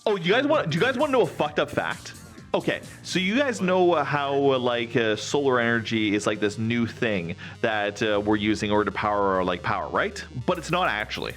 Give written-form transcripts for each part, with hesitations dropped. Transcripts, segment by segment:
Oh, do you guys want to know a fucked up fact? Okay, so you guys know how like solar energy is like this new thing that we're using in order to power our power, right? But it's not actually.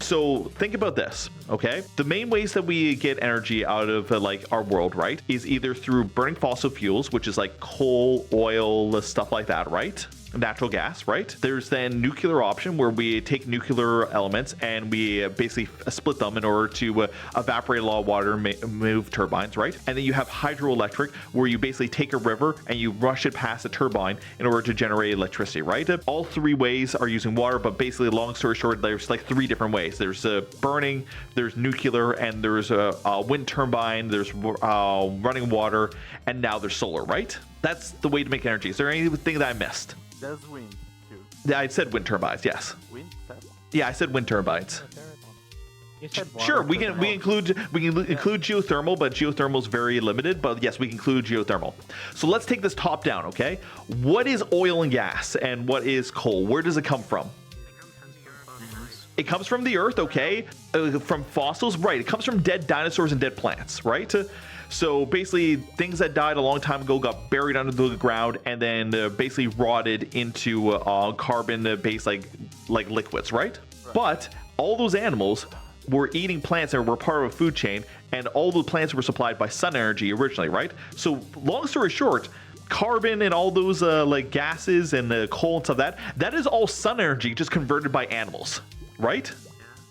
So think about this, okay? The main ways that we get energy out of like our world, right, is either through burning fossil fuels, which is like coal, oil, stuff like that, right? Natural gas, right? There's then nuclear option where we take nuclear elements and we basically split them in order to evaporate a lot of water and move turbines, right? And then you have hydroelectric where you basically take a river and you rush it past a turbine in order to generate electricity, right? All three ways are using water, but basically, long story short, there's like three different ways. There's burning, there's nuclear, and there's a wind turbine, there's running water, and now there's solar, right? That's the way to make energy. Is there anything that I missed? There's wind too. Yeah, I said wind turbines. Yes. Wind? Yeah, I said wind turbines. Sure, we include geothermal, but geothermal is very limited. But yes, we can include geothermal. So let's take this top down, okay? What is oil and gas, and what is coal? Where does it come from? It comes from the earth, okay? From fossils, right? It comes from dead dinosaurs and dead plants, right? So basically, things that died a long time ago got buried under the ground and then basically rotted into carbon-based like liquids, right? But all those animals were eating plants and were part of a food chain, and all the plants were supplied by sun energy originally, right? So long story short, carbon and all those like gases and coal and stuff that is all sun energy just converted by animals, right?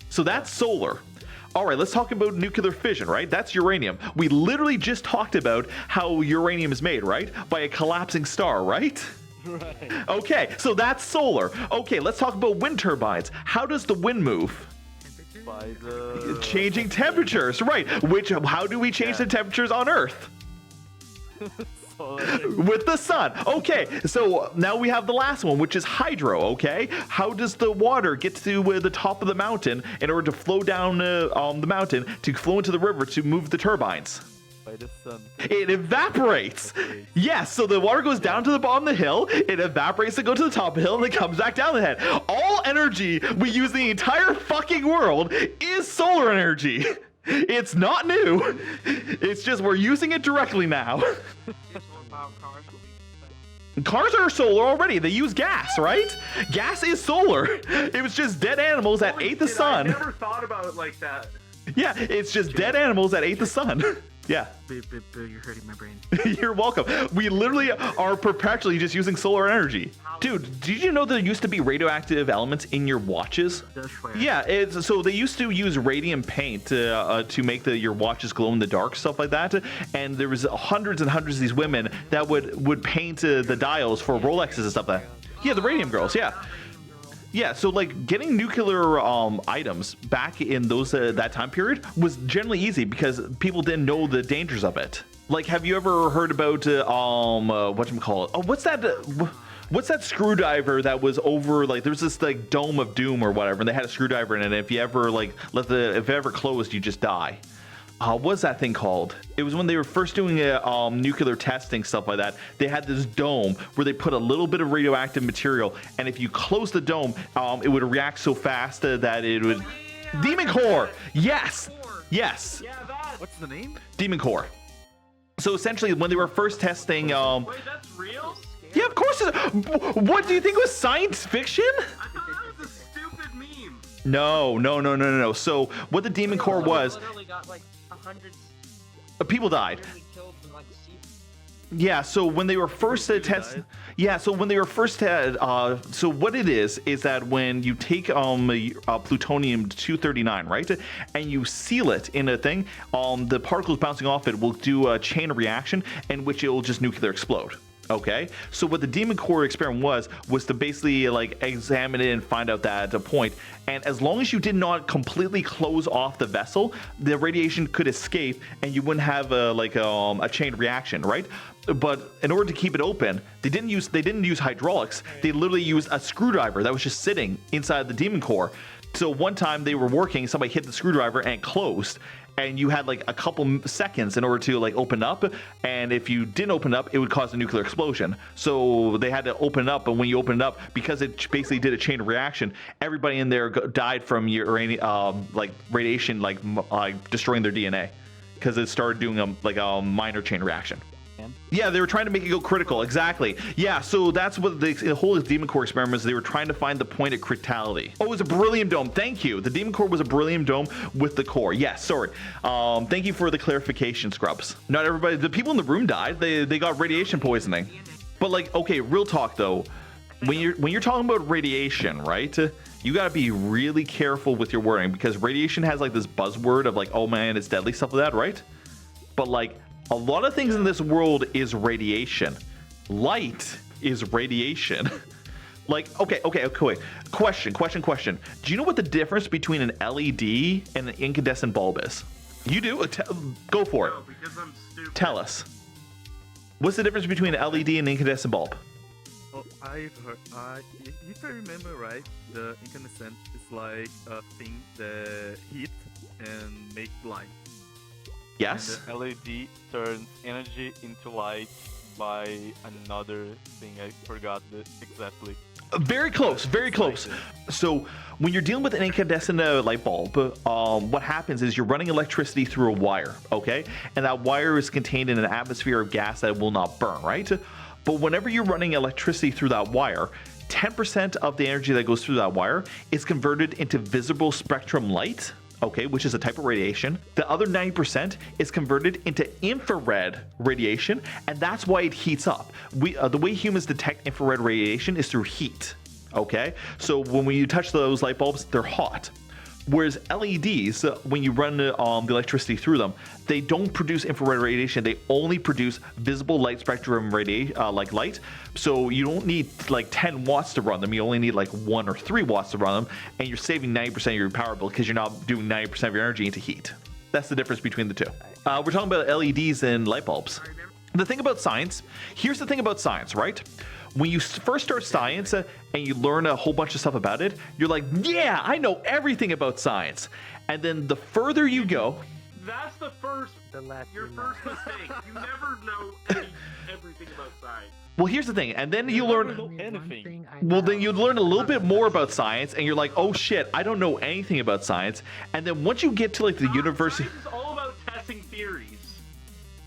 So that's solar. All right, let's talk about nuclear fission, right? That's uranium. We literally just talked about how uranium is made, right? By a collapsing star, right? Right. Okay, so that's solar. Okay, let's talk about wind turbines. How does the wind move? By the Changing temperatures, right? How do we change the temperatures on Earth? With the sun. Okay, so now we have the last one, which is hydro, okay? How does the water get to the top of the mountain in order to flow down the mountain to flow into the river to move the turbines? By the sun. It evaporates. Yes, so the water goes down to the bottom of the hill, it evaporates to go to the top of the hill, and it comes back down the head. All energy we use in the entire fucking world is solar energy. It's not new. It's just we're using it directly now. Cars are solar already. They use gas, right? Gas is solar. It was just dead animals that ate the sun. I never thought about it like that. Yeah, it's just dead animals that ate the sun. Yeah. Boo, you're hurting my brain. You're welcome. We literally are perpetually just using solar energy. Dude, did you know there used to be radioactive elements in your watches? Yeah, so they used to use radium paint to make your watches glow in the dark, stuff like that. And there was hundreds and hundreds of these women that would paint the dials for Rolexes and stuff like that. Yeah, the radium girls, yeah. Yeah, so like getting nuclear items back in those that time period was generally easy because people didn't know the dangers of it. Like, have you ever heard about whatchamacallit? Oh, what's that screwdriver that was over, like, there's this like dome of doom or whatever, and they had a screwdriver in it, and if you ever like if it ever closed, you just die. What's that thing called? It was when they were first doing nuclear testing, stuff like that. They had this dome where they put a little bit of radioactive material, and if you close the dome, it would react so fast that it would... Yeah. Demon Core! Yes! Yes! Yeah, that. What's the name? Demon Core. So essentially, when they were first testing... Wait, that's real? Yeah, of course. What do you think was science fiction? I thought that was a stupid meme. No. So what the Demon Core was... Literally got like 100 people died. killed in like sea. Yeah, so when they were first tested, so what it is that when you take plutonium 239, right, and you seal it in a thing, the particles bouncing off it will do a chain reaction in which it will just nuclear explode. Okay, so what the Demon Core experiment was to basically like examine it and find out that point. And as long as you did not completely close off the vessel, the radiation could escape, and you wouldn't have a chain reaction, right? But in order to keep it open, they didn't use hydraulics. They literally used a screwdriver that was just sitting inside the Demon Core. So one time they were working, somebody hit the screwdriver and it closed. And you had like a couple seconds in order to like open up, and if you didn't open up, it would cause a nuclear explosion. So they had to open it up, and when you open it up, because it basically did a chain reaction, everybody in there died from uranium, like radiation, like destroying their DNA. because it started doing a minor chain reaction. Yeah, they were trying to make it go critical. Exactly. Yeah, so that's what the whole Demon Core experiment is. They were trying to find the point of criticality. Oh, it was a beryllium dome. Thank you. The Demon Core was a beryllium dome with the core. Yes, sorry. Thank you for the clarification, Scrubs. Not everybody. The people in the room died. They got radiation poisoning. But like, okay, real talk though. When you're talking about radiation, right? You gotta be really careful with your wording because radiation has like this buzzword of like, oh man, it's deadly, stuff like that, right? But like, a lot of things in this world is radiation. Light is radiation. Like, okay. Question. Do you know what the difference between an LED and an incandescent bulb is? You do? Go for it. No, because I'm stupid. Tell us. What's the difference between an LED and an incandescent bulb? Oh, I've heard. If I remember right, the incandescent is like a thing that heat and make light. Yes? And the LED turns energy into light by another thing. I forgot exactly. Very close, very close. So when you're dealing with an incandescent light bulb, what happens is you're running electricity through a wire, okay? And that wire is contained in an atmosphere of gas that will not burn, right? But whenever you're running electricity through that wire, 10% of the energy that goes through that wire is converted into visible spectrum light, okay, which is a type of radiation. The other 90% is converted into infrared radiation, and that's why it heats up. The way humans detect infrared radiation is through heat, okay? So when you touch those light bulbs, they're hot. Whereas LEDs, when you run the electricity through them, they don't produce infrared radiation. They only produce visible light spectrum like light. So you don't need like 10 watts to run them. You only need like 1 or 3 watts to run them, and you're saving 90% of your power bill because you're not doing 90% of your energy into heat. That's the difference between the two. We're talking about LEDs and light bulbs. The thing about science, here's the thing about science, right? When you first start science and you learn a whole bunch of stuff about it, you're like, yeah, I know everything about science. And then the further you go, That's your first mistake. You never know everything about science. well, here's the thing. And then you learn, Anything. well, then you learn a little bit more about science and you're like, oh shit, I don't know anything about science. And then once you get to like the university, Science is all about testing theories.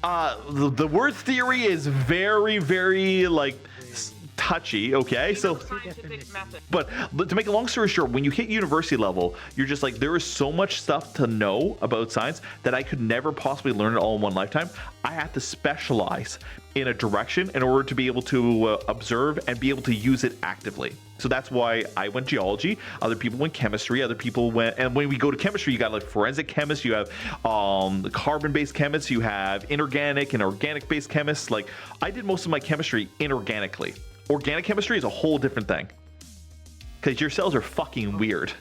the word theory is very, very like touchy, okay? So, Scientific method. but to make a long story short, when you hit university level, you're just like, there is so much stuff to know about science that I could never possibly learn it all in one lifetime. I have to specialize in a direction in order to be able to observe and be able to use it actively. So that's why I went geology. Other people went chemistry. Other people went, and when we go to chemistry, you got like forensic chemists, you have carbon-based chemists, you have inorganic and organic-based chemists. Like I did most of my chemistry inorganically. Organic chemistry is a whole different thing because your cells are fucking weird.